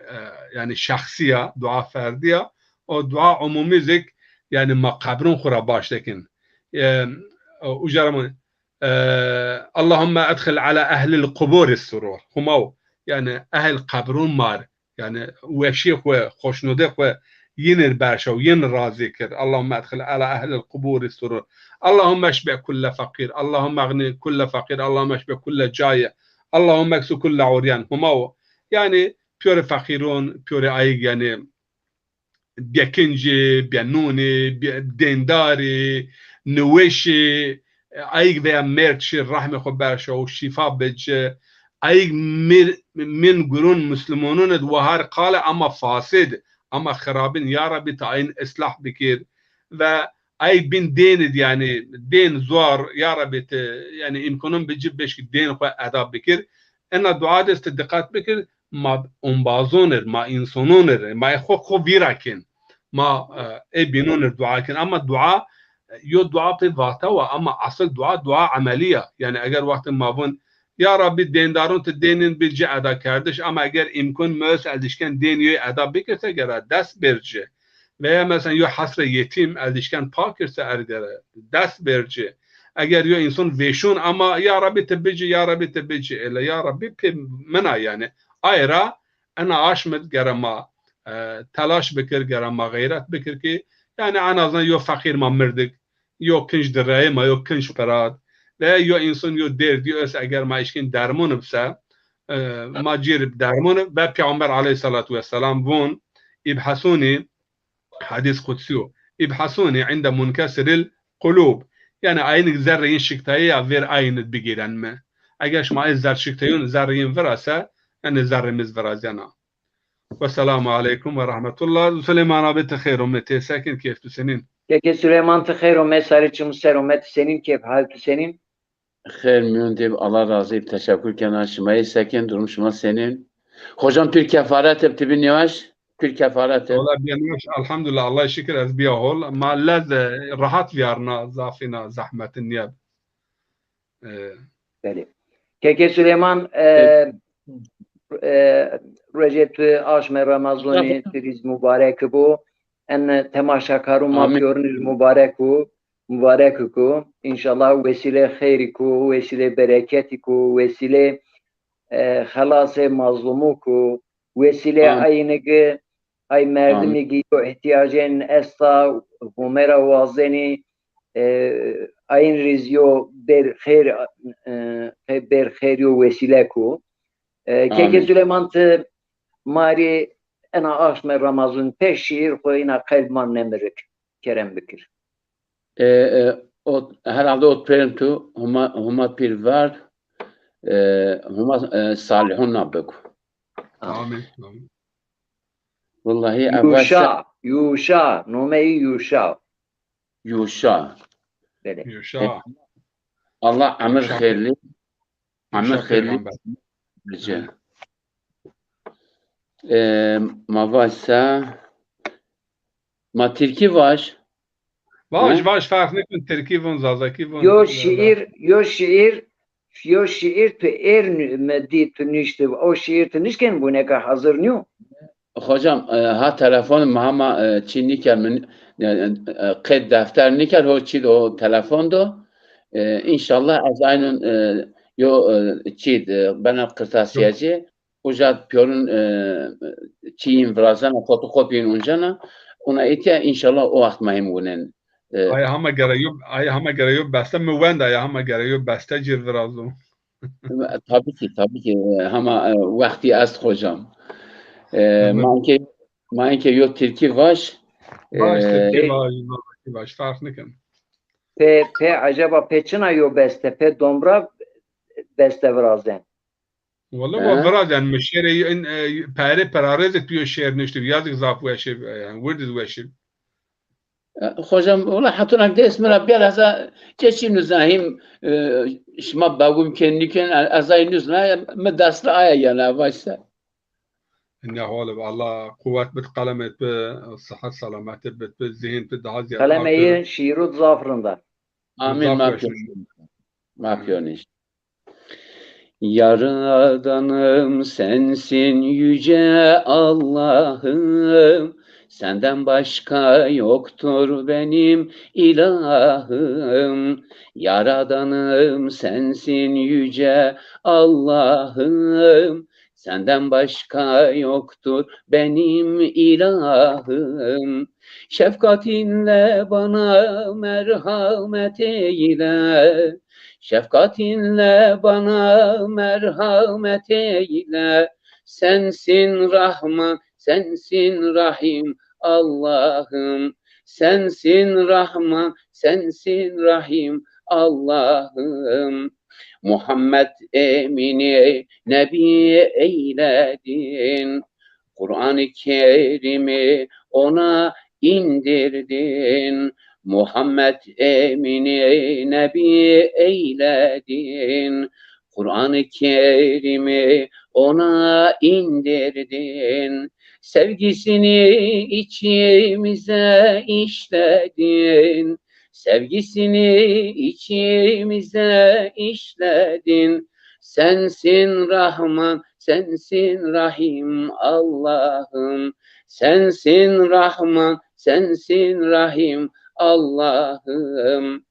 Speaker 2: يعني شخصية دعاء فردية أو دعاء عمومي ذك يعني ما قبرون خورا باش لكن وجرمون اللهم أدخل على أهل القبور السرور هم يعني أهل قبرون مار يعني وشيخ وخشنودك و ين باشا وين راضي كر اللهم أدخل على أهل القبور السرور اللهم اشبع كل فقير اللهم اغني كل فقير اللهم اشبع كل جاية اللهم اكسو كل عريان هم يعني بيور فقيرون بيور ايج يعني بيكنجي بينوني دينداري نوشي ايج بيا ميرتشي الرحمة خباشا والشفاء بج ايج من قرون مسلمون دوهار قال اما فاسد اما خرابين يا ربي تعين اصلاح بكير و اي بين دين يعني دين زوار يا ربي يعني يمكنون بجيب بيش دين خو اداب بكير ان الدعاء استدقات بكير ما انبازونر ما انسانونر ما خو فيراكن ما اي بينون الدعاء كن اما الدعاء yo dua pe vakta ve ama asıl dua ameliye. Yani eğer vaktin mavun ya Rabbi dendarun te denin bilce eda kardeş ama eğer imkan mös eldişken deniyor eda bikirse gere dest berce. Veya mesela yo hasre yetim eldişken pakirse ergere dest berce. Eğer yo insan veşun ama ya Rabbi tebeci ya Rabbi tebeci ele ya Rabbi pe mena yani ayra ana aşmet gerema telaş bikir gerema gayret bikir ki yani en azından yo fakir ma mirdik yo kinç direye ma yo kinç perad veya yo insan yo derdi yo eğer ma işkin dermanı bse ما جير بدارمون با پیامبر علیه الصلاة والسلام بون يبحثوني حديث قدسي يبحثوني عند منكسر القلوب يعني عين ذرين شكتايا غير عين بگیرن ما اگرش ما ذر شكتايون ذرين فراسا يعني ذر مز فرازنا والسلام عليكم ورحمة الله سليمان أبي خير أمتي ساكن كيف تسنين
Speaker 1: Peki Süleyman خير ومساري مسار senin keyif hal senin?
Speaker 3: Hayır mündüm Allah razı olsun. Teşekkür kenar şımayı sakin durmuşuma senin. Hocam pir kefaret hep tibin yavaş. Pir kefaret hep.
Speaker 2: والله بينوش الحمد لله الله يشكر از بیا هول ما لذ راحت ويارنا زافنا زحمة النياب.
Speaker 1: Beli. Peki Süleyman Recep Aşme Ramazani Firiz mübarek bu. En temaşakaru mafyorunuz mübarek ku. İnşallah vesile hayri ku, vesile bereketi ku, vesile halase mazlumu ku, vesile aynı ay merdimi giyo ihtiyacın esta humera vazeni ayın rizyo ber khair vesile ku. Keke Süleyman te mari ana aşme Ramazan peşir koyuna kalbman nemirik kerem bikir.
Speaker 3: Herhalde o perintu huma pir var huma salihun nabık.
Speaker 2: Amin.
Speaker 3: Vallahi
Speaker 1: Yuşa numeyi Yuşa.
Speaker 3: Yuşa.
Speaker 2: Yuşa.
Speaker 3: Allah amir hayırlı. Amir hayırlı. Rica. Mavasa Matirki var.
Speaker 2: Vaş fark ne kun Türkiye von zazaki von.
Speaker 1: Yo şiir tu meddi tu nişte o şiir tu nişken bu ne kadar hazır nyu.
Speaker 3: Hocam ha telefon mahama Çinli kelmin ked defter nikel ho çid o telefonda inşallah az aynın yo çid bana kırtasiyeci Uca piyonun çiğin vrazana fotokopiyin uncana ona etiya inşallah o vaxt mahim gunen.
Speaker 2: Ay hama gereyub beste müvend ay hama gereyub beste cir vrazum.
Speaker 3: Tabii ki hama vakti ast hocam. Manke yok Türkiye var.
Speaker 2: Baş fark ne kan.
Speaker 1: Pe acaba peçina yo beste pe dombra beste vrazden.
Speaker 2: والله هو فراد يعني مش شيء ان باري بارازك بيو شير نشتي yazık zaf واشي يعني ورد واشي.
Speaker 3: Hocam ola hatunak da ismine biraz geçim nüzahim şma bagum kendiken azay nüzna medasra aya yana başta.
Speaker 2: إنه هو الله قوات بتقلمت بالصحة سلامات بالذهن بالدعاء زيادة.
Speaker 1: Kalemeyi şiirut zafrında.
Speaker 3: Amin mafyon işte. Yaradanım sensin yüce Allah'ım, senden başka yoktur benim ilahım. Yaradanım sensin yüce Allah'ım, senden başka yoktur benim ilahım. Şefkatinle bana merhamet eyle. Şefkatinle bana merhamet eyle. Sensin Rahman, sensin Rahim Allah'ım. Sensin Rahman, sensin Rahim Allah'ım. Muhammed Emin'i Nebi eyledin. Kur'an-ı Kerim'i ona indirdin. Muhammed Emin'i Nebi eyledin. Kur'an-ı Kerim'i ona indirdin. Sevgisini içimize işledin. sevgisini içimize işledin. Sensin Rahman, sensin Rahim Allah'ım. Sensin Rahman, sensin Rahim Allah'ım.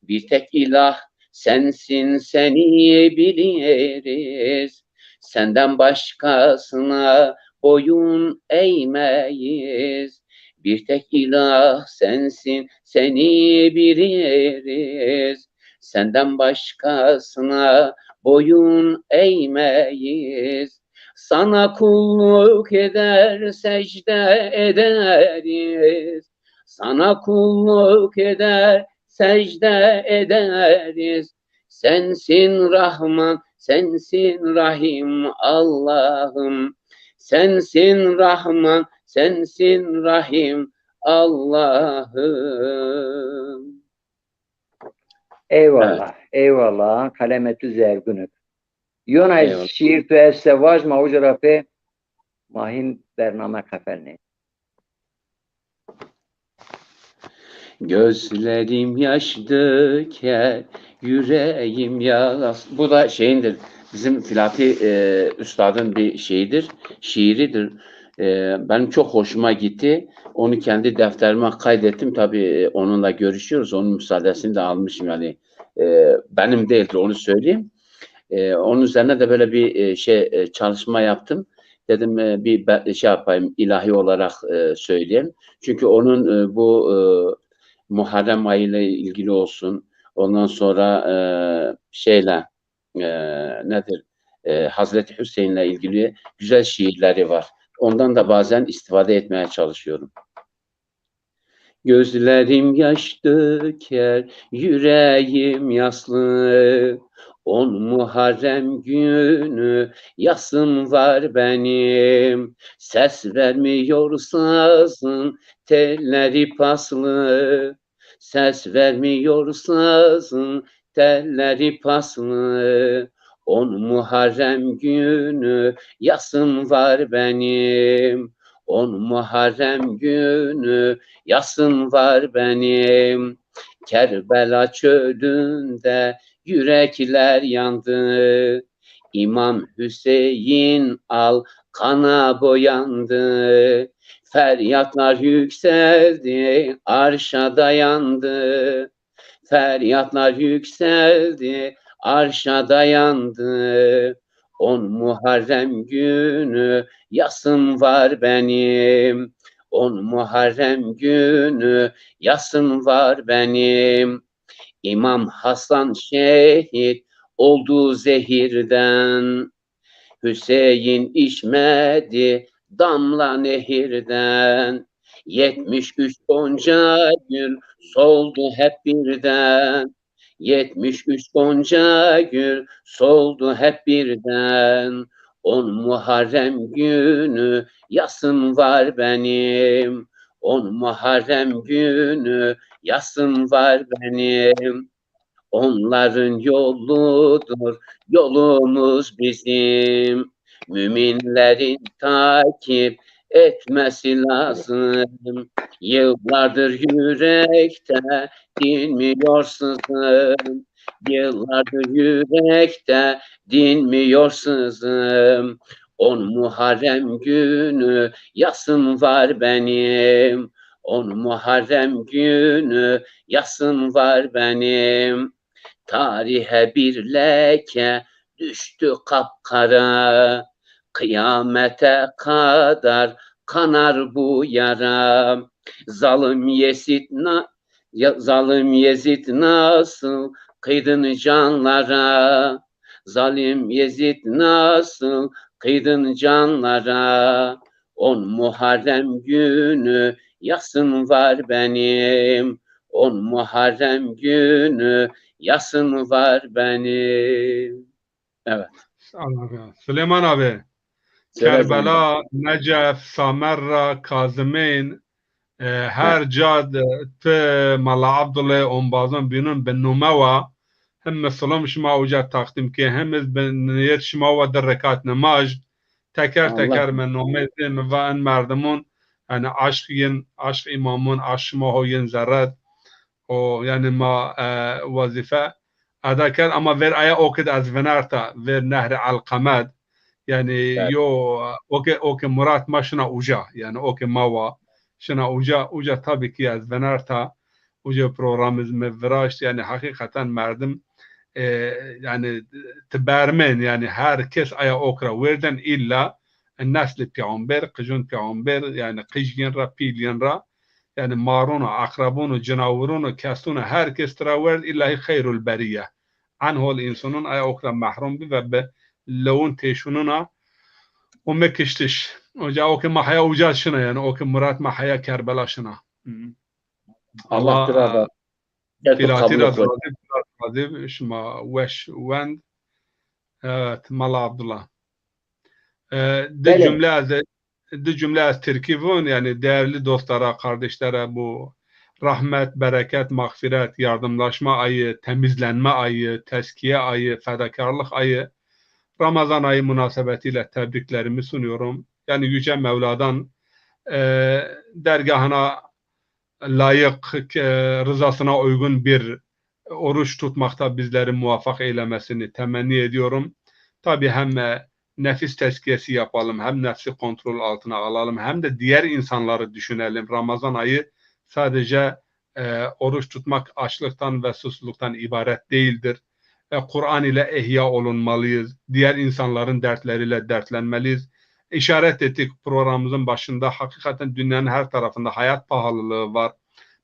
Speaker 3: Bir tek ilah sensin, seni biliriz. Senden başkasına boyun eğmeyiz. Bir tek ilah sensin, seni biliriz. Senden başkasına boyun eğmeyiz. Sana kulluk eder, secde ederiz. Sana kulluk eder, secde ederiz. Sensin Rahman, sensin Rahim Allah'ım. Sensin Rahman, sensin Rahim Allah'ım.
Speaker 1: Eyvallah, eyvallah. Kalemetü zergünük. Yona şiir tu essevaj maucra pe mahim bername kaferni.
Speaker 3: Gözlerim yaş döker, yüreğim yağlas. Bu da şeyindir. Bizim Filafi Üstad'ın bir şeyidir, şiiridir. Benim çok hoşuma gitti. Onu kendi defterime kaydettim. Tabii onunla görüşüyoruz. Onun müsaadesini de almışım yani. Benim değildir, onu söyleyeyim. Onun üzerine de böyle bir çalışma yaptım. Dedim bir şey yapayım, ilahi olarak söyleyeyim. Çünkü onun bu Muharrem ayıyla ilgili olsun. Ondan sonra nedir? Hazreti Hüseyin'le ilgili güzel şiirleri var. Ondan da bazen istifade etmeye çalışıyorum. Gözlerim yaş döker, yüreğim yaslı. 10 Muharrem günü yasım var benim. Ses vermiyor sazın telleri paslı. Ses vermiyor sazın telleri paslı. 10 Muharrem günü yasım var benim. 10 Muharrem günü yasım var benim. Kerbela çölünde yürekler yandı. İmam Hüseyin al kana boyandı. Feryatlar yükseldi, arşa dayandı. Feryatlar yükseldi, arşa dayandı. 10 Muharrem günü yasım var benim. 10 Muharrem günü yasım var benim. İmam Hasan şehit oldu zehirden. Hüseyin içmedi damla nehirden. 73 gonca gül soldu hep birden. 73 gonca gül soldu hep birden. 10 Muharrem günü yasım var benim. 10 Muharrem günü yasım var benim. Onların yoludur yolumuz bizim. Müminlerin takip etmesi lazım. Yıllardır yürekte dinmiyor sızım. Yıllardır yürekte dinmiyor sızım. 10 Muharrem günü yasım var benim. 10 Muharrem günü yasım var benim. Tarihe bir leke düştü kapkara. Kıyamete kadar kanar bu yara. Zalim Yezid nasıl kıydın canlara? Zalim Yezid nasıl kıydın canlara? 10 Muharrem günü yasım var benim. 10 Muharrem günü yasım var benim. Evet.
Speaker 2: Süleyman abi. Kerbela, Necef, Samerra, Kazımin her cad te Mala Abdullah onbazan binun ben numava hem salam şma uca takdim ki hem ben niyet şma ve derrekat namaz teker men nomedin ve en merdemun yani aşk imamın aşk mahoyin zerret O yani ma vazife ada kar ama ver aya okid az venarta ver nehri alqamad yani yo oke Murat ma şuna uca yani oke mawa şuna uca tabii ki az venarta uca programımız mevraş yani hakikaten merdim yani تبارمن yani herkes aya okra verden illa الناس لبيعمبر قجون بيعمبر yani قجين را بيلين را yani maruna akrabunu cenavurunu kastunu herkes traver illahi hayrul beriye anhol insanın aya okra mahrum bi ve be levun teşununa o mekiştiş oca oke mahaya uca şuna yani oke Murat mahaya Kerbela şuna
Speaker 3: Allah
Speaker 2: Filatira razı şuma veş vend evet Mala Abdullah de cümle az terkibun yani değerli dostlara kardeşlere bu rahmet, bereket, mağfiret, yardımlaşma ayı, temizlenme ayı, teskiye ayı, fedakarlık ayı Ramazan ayı münasebetiyle tebriklerimi sunuyorum. Yani Yüce Mevla'dan dergahına layık, rızasına uygun bir oruç tutmakta bizleri muvaffak eylemesini temenni ediyorum. Tabii hem nefis tezkiyesi yapalım, hem nefsi kontrol altına alalım, hem de diğer insanları düşünelim. Ramazan ayı sadece oruç tutmak açlıktan ve susuzluktan ibaret değildir. Kur'an ile ihya olunmalıyız. Diğer insanların dertleriyle dertlenmeliyiz. İşaret ettik programımızın başında. Hakikaten dünyanın her tarafında hayat pahalılığı var.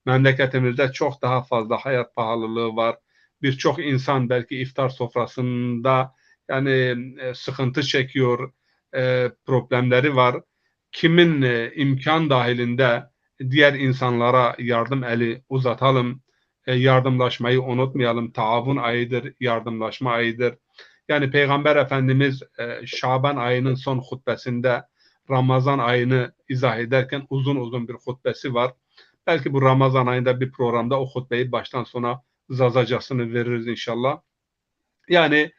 Speaker 2: Memleketimizde çok daha fazla hayat pahalılığı var. Birçok insan belki iftar sofrasında yani sıkıntı çekiyor, problemleri var. Kimin imkan dahilinde diğer insanlara yardım eli uzatalım. Yardımlaşmayı unutmayalım. Taavun ayıdır, yardımlaşma ayıdır. Yani Peygamber Efendimiz Şaban ayının son hutbesinde Ramazan ayını izah ederken uzun uzun bir hutbesi var. Belki bu Ramazan ayında bir programda o hutbeyi baştan sona zazacasını veririz inşallah. Yani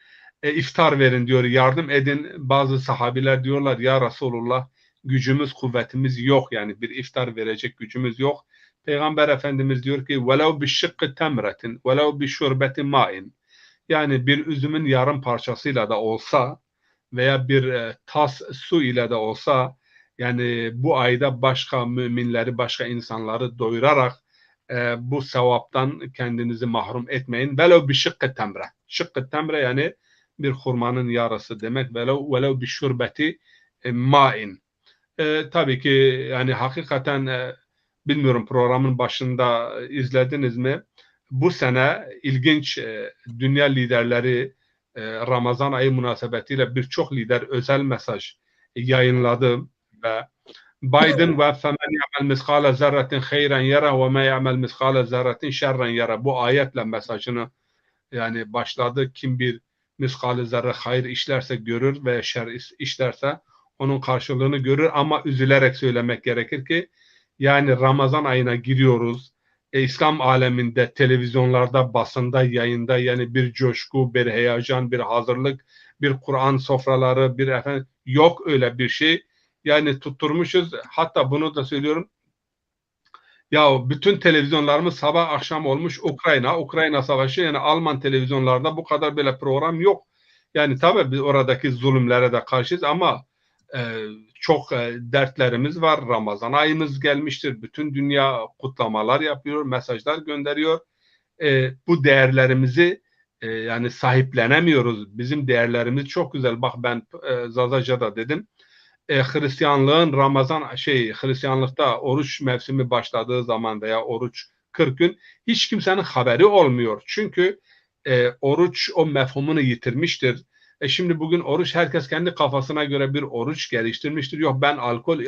Speaker 2: iftar verin diyor, yardım edin. Bazı sahabiler diyorlar ya Resulullah gücümüz, kuvvetimiz yok. Yani bir iftar verecek gücümüz yok. Peygamber Efendimiz diyor ki وَلَوْ بِشِقِّ تَمْرَةٍ وَلَوْ بِشُرْبَةٍ مَاءٍ yani bir üzümün yarım parçasıyla da olsa veya bir tas su ile de olsa yani bu ayda başka müminleri, başka insanları doyurarak bu sevaptan kendinizi mahrum etmeyin. Velev bir şıkkı temre. Şıkkı temre yani bir hurmanın yarısı demek. Velev bir şurbeti main. Tabii ki yani hakikaten bilmiyorum programın başında izlediniz mi? Bu sene ilginç dünya liderleri Ramazan ayı münasebetiyle birçok lider özel mesaj yayınladı ve Biden ve فَمَنْ يَعْمَلْ مِثْقَالَ زَرَّةٍ خَيْرًا يَرَهُ وَمَا يَعْمَلْ مِثْقَالَ زَرَّةٍ شَرًّا يَرَهُ bu ayetle mesajını yani başladı. Kim bir miskal-i zerre hayır işlerse görür ve şer işlerse onun karşılığını görür ama üzülerek söylemek gerekir ki yani Ramazan ayına giriyoruz. İslam aleminde, televizyonlarda, basında, yayında yani bir coşku, bir heyecan, bir hazırlık, bir Kur'an sofraları, bir efendim yok öyle bir şey. Yani tutturmuşuz. Hatta bunu da söylüyorum. Ya bütün televizyonlarımız sabah akşam olmuş Ukrayna savaşı yani Alman televizyonlarda bu kadar böyle program yok. Yani tabii biz oradaki zulümlere de karşıyız ama çok dertlerimiz var. Ramazan ayımız gelmiştir. Bütün dünya kutlamalar yapıyor, mesajlar gönderiyor. Bu değerlerimizi yani sahiplenemiyoruz. Bizim değerlerimiz çok güzel. Bak ben Zazaca'da dedim. Hristiyanlığın Hristiyanlıkta oruç mevsimi başladığı zaman veya oruç 40 gün hiç kimsenin haberi olmuyor. Çünkü oruç o mefhumunu yitirmiştir. Şimdi bugün oruç herkes kendi kafasına göre bir oruç geliştirmiştir. Yok ben alkol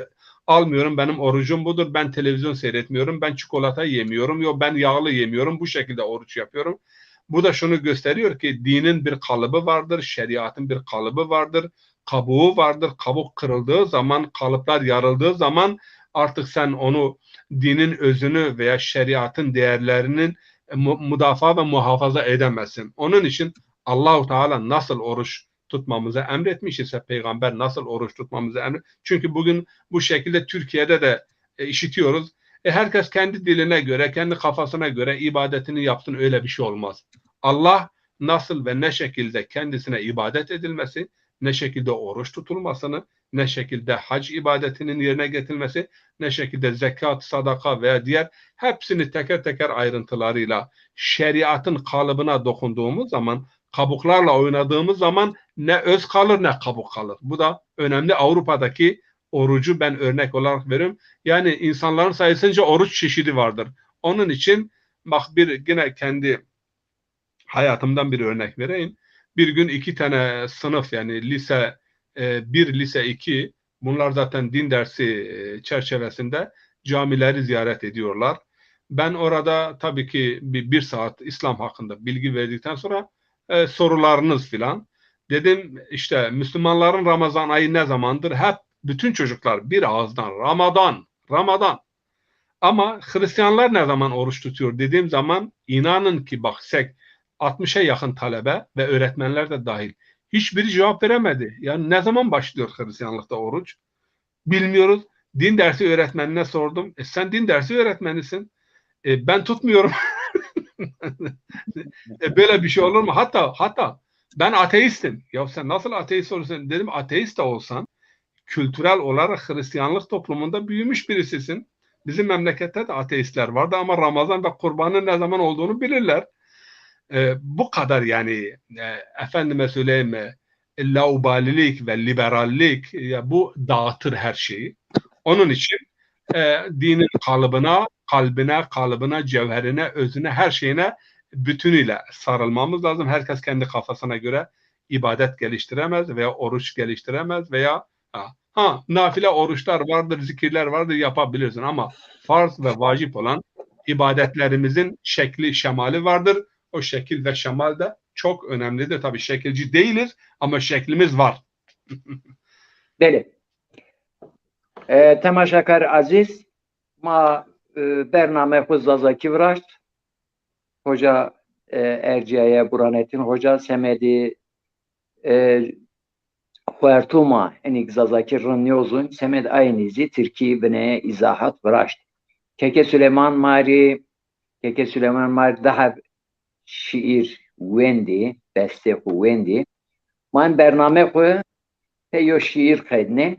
Speaker 2: almıyorum, benim orucum budur. Ben televizyon seyretmiyorum, ben çikolata yemiyorum. Yok ben yağlı yemiyorum, bu şekilde oruç yapıyorum. Bu da şunu gösteriyor ki dinin bir kalıbı vardır, şeriatın bir kalıbı vardır. Kabuğu vardır. Kabuk kırıldığı zaman, kalıplar yarıldığı zaman artık sen onu dinin özünü veya şeriatın değerlerinin müdafaa ve muhafaza edemezsin. Onun için Allah-u Teala nasıl oruç tutmamızı emretmiş ise peygamber nasıl oruç tutmamızı emretmiş. Çünkü bugün bu şekilde Türkiye'de de işitiyoruz. Herkes kendi diline göre, kendi kafasına göre ibadetini yapsın, öyle bir şey olmaz. Allah nasıl ve ne şekilde kendisine ibadet edilmesi, ne şekilde oruç tutulmasını, ne şekilde hac ibadetinin yerine getirilmesi, ne şekilde zekat, sadaka veya diğer hepsini teker teker ayrıntılarıyla şeriatın kalıbına dokunduğumuz zaman, kabuklarla oynadığımız zaman ne öz kalır ne kabuk kalır. Bu da önemli. Avrupa'daki orucu ben örnek olarak veriyorum. Yani insanların sayısınca oruç çeşidi vardır. Onun için bak yine kendi hayatımdan bir örnek vereyim. Bir gün 2 tane sınıf, yani lise 1, lise 2, bunlar zaten din dersi çerçevesinde camileri ziyaret ediyorlar. Ben orada tabii ki bir saat İslam hakkında bilgi verdikten sonra sorularınız filan. Dedim işte Müslümanların Ramazan ayı ne zamandır? Hep bütün çocuklar bir ağızdan Ramazan, Ramazan. Ama Hristiyanlar ne zaman oruç tutuyor dediğim zaman inanın ki bak 60'a yakın talebe ve öğretmenler de dahil. Hiçbiri cevap veremedi. Yani ne zaman başlıyor Hristiyanlıkta oruç? Bilmiyoruz. Din dersi öğretmenine sordum. Sen din dersi öğretmenisin. Ben tutmuyorum. Böyle bir şey olur mu? Hatta ben ateistim. Ya sen nasıl ateist olursun? Dedim ateist de olsan kültürel olarak Hristiyanlık toplumunda büyümüş birisisin. Bizim memlekette de ateistler vardı ama Ramazan ve kurbanın ne zaman olduğunu bilirler. Bu kadar yani efendime söyleyeyim laubalilik ve liberallik bu dağıtır her şeyi. Onun için dinin kalıbına, kalbine, cevherine, özüne, her şeyine bütünüyle sarılmamız lazım. Herkes kendi kafasına göre ibadet geliştiremez veya oruç geliştiremez veya nafile oruçlar vardır, zikirler vardır, yapabilirsin ama farz ve vacip olan ibadetlerimizin şekli, şemali vardır. O şekil ve şemal de çok önemlidir. Tabii şekilci değiliz ama şeklimiz var.
Speaker 1: Beli. Temaşakar aziz, ma bername Huzazaki Vraşt, Hoca Erciyeye Buranetin, Hoca Semedi Huertuma enik Zazaki Rınyozun, Semed Aynizi, Türkiye Bine İzahat Vraşt. Keke Süleyman Mari daha şiir wendi, beste wendi. Man bername xwe heyo şiir xedne.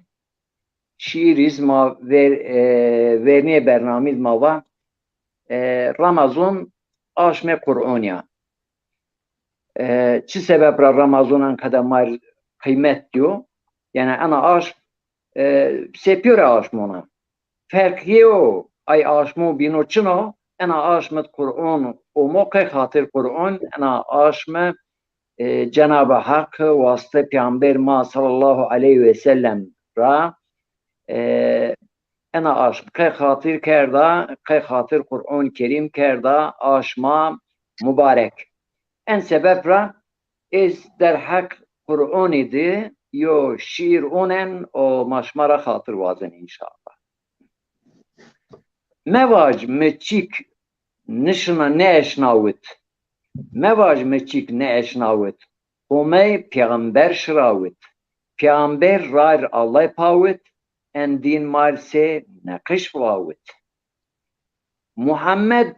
Speaker 1: Şiiriz ma verniye bernamiz ma va Ramazan aşme Kur'an'ya. Çi sebeple Ramazan'ın kadar kıymet diyor. Yani ana aş sepiyor aşmona. Farkı o ay aşmo bino çino ana aşmet Kur'an o moke hatır Kur'an ana aşme Cenab-ı Hak vasıta Peygamber ma sallallahu aleyhi ve sellem ra ana aşm kay hatır kerda kay hatır Kur'an Kerim kerda aşma mübarek en sebep ra iz der hak Kur'an idi yo şiir onen o maşmara hatır vazen inşallah. Mevaj meçik nişna ne eşnavit. Mevaj meçik ne eşnavit. Homey peygamber şravit. Peygamber rar Allah pavit. En din marse nakış vavit. Muhammed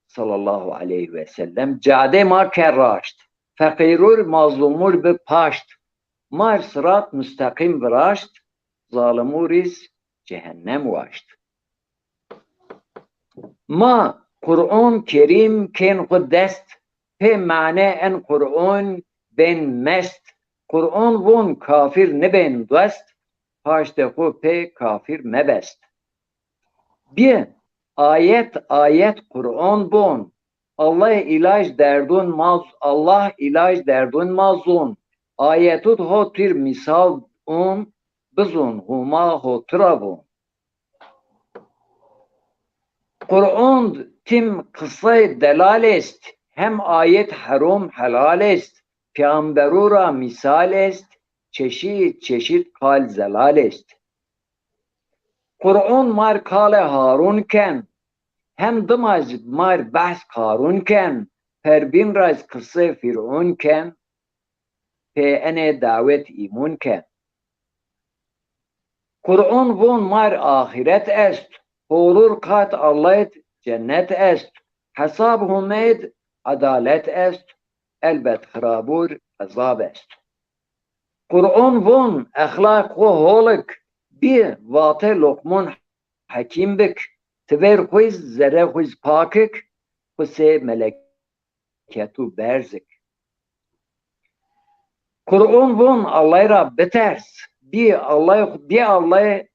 Speaker 1: sallallahu aleyhi ve sellem cade ma kerraşt. Fakirur mazlumur be paşt. Mar sırat müstakim viraşt. Zalimuriz cehennem vaşt. Ma Kur'an Kerim ken kudest pe mane en Kur'an ben mest Kur'an won kafir ne ben dost paşte hu pe kafir mebest bir ayet Kur'an bon Allah ilaç derdun mazun ayetut hotir misal bizun huma hotravun Kur'an tim kıssa delal est hem ayet haram helal est peygamberura misal est çeşit kal zelal est Kur'an mar kale Harun ken hem dımaz mar bahs Karun ken perbin raz kıssa Fir'un ken pe ene davet imun ken Kur'an von mar ahiret est olur kat Allah cennet est. Hesab humed adalet est. Elbet xirabur azab est. Kur'an von ahlak ve holik bir vate lokman hakim bik. Tver quiz zere quiz pakik. Kuse meleketu berzik. Kur'an von Allah'a beters. Bir Allah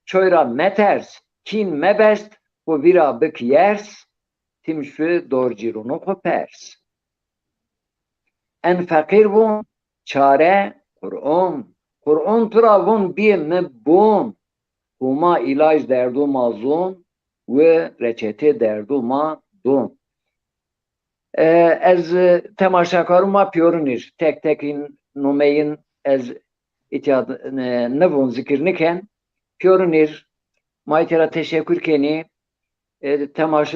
Speaker 1: çoyra meters. Kin mebest bu vira bik yers. Timşu dorcirunu kopers. En fakir von çare Kur'an. Kur'an tura von bir mebun. Huma ilaç derdu mazun ve reçete derdu ma dun. Ez temaşakarıma piyorunir. Tek tekin numeyin ez itiyad nevun zikirniken piyorunir. Maytera teşekkür keni temaş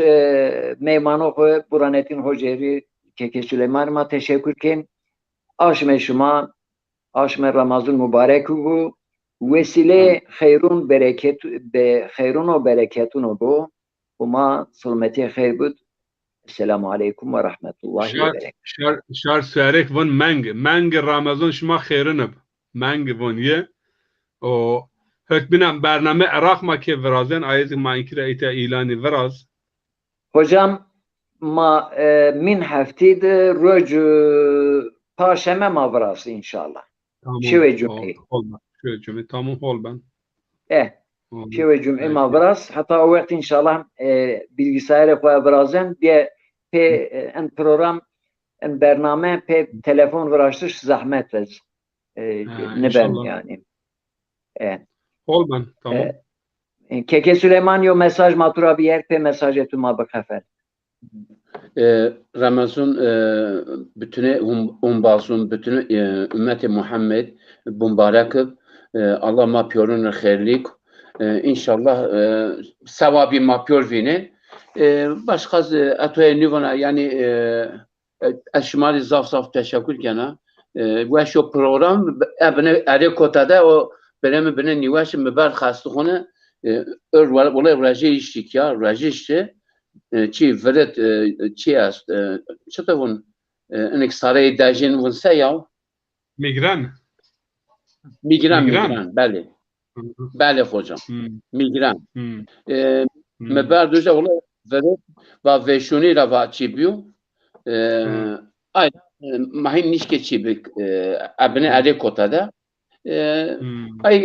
Speaker 1: meymanı koy buranetin hoceri Keke Süleyman'ıma teşekkür ken aşme şuma aşme Ramazan mübarek bu vesile hayrun bereket be hayrun o bereketun bu uma sulmeti hayr bud. Esselamu aleyküm ve rahmetullahi ve berekatuhu.
Speaker 2: Şar sürek von mang Ramazan şuma hayrınıp mang von ye o hükmüne bername Irak makı vrazın ayet mankire ite ilanı vraz.
Speaker 1: Hocam ma min haftid roj perşembe mavrası inşallah.
Speaker 2: Tamam.
Speaker 1: Şeve cum'e.
Speaker 2: Şeve cum'e tamam hol ben.
Speaker 1: Şeve cum'e mavras hatta o vakit inşallah bilgisayara koya vrazın diye en program en bername pe telefon vrazış zahmet vez. Ne ben yani.
Speaker 2: Hol ben tamam.
Speaker 1: Keke Süleyman yo mesaj matura bir yer pe mesaj etuma bakafel.
Speaker 3: Ramazan bütüne umbalsun bütüne ümmeti Muhammed mübarek Allah mapyorun hayırlık inşallah sevabı mapyor vine başka atoya nivana yani eşmali zaf teşekkür kana ve şu program ebne erikotada o benim nivaş mübar khastxone wala raje iştik ya raje işte çi velet çi است çta von en xare dajin von saya
Speaker 2: migran
Speaker 3: bale bale hocam migran mübar doja wala velet va veşuni la va çibiu ay mahin nişke çibik abne erikotada ay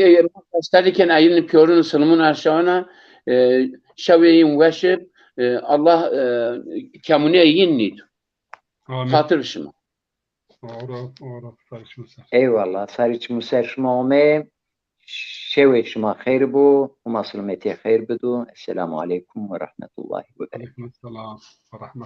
Speaker 3: stadiken ayın piyorun sılımın aşağına şaveyin veşip Allah kamune yinnid. Hatırışma.
Speaker 1: Eyvallah. Sarıç müserşmame şeve şma hayır bu. Umasılmeti hayır budu. Esselamu aleyküm ve rahmetullahi ve berekatuhu.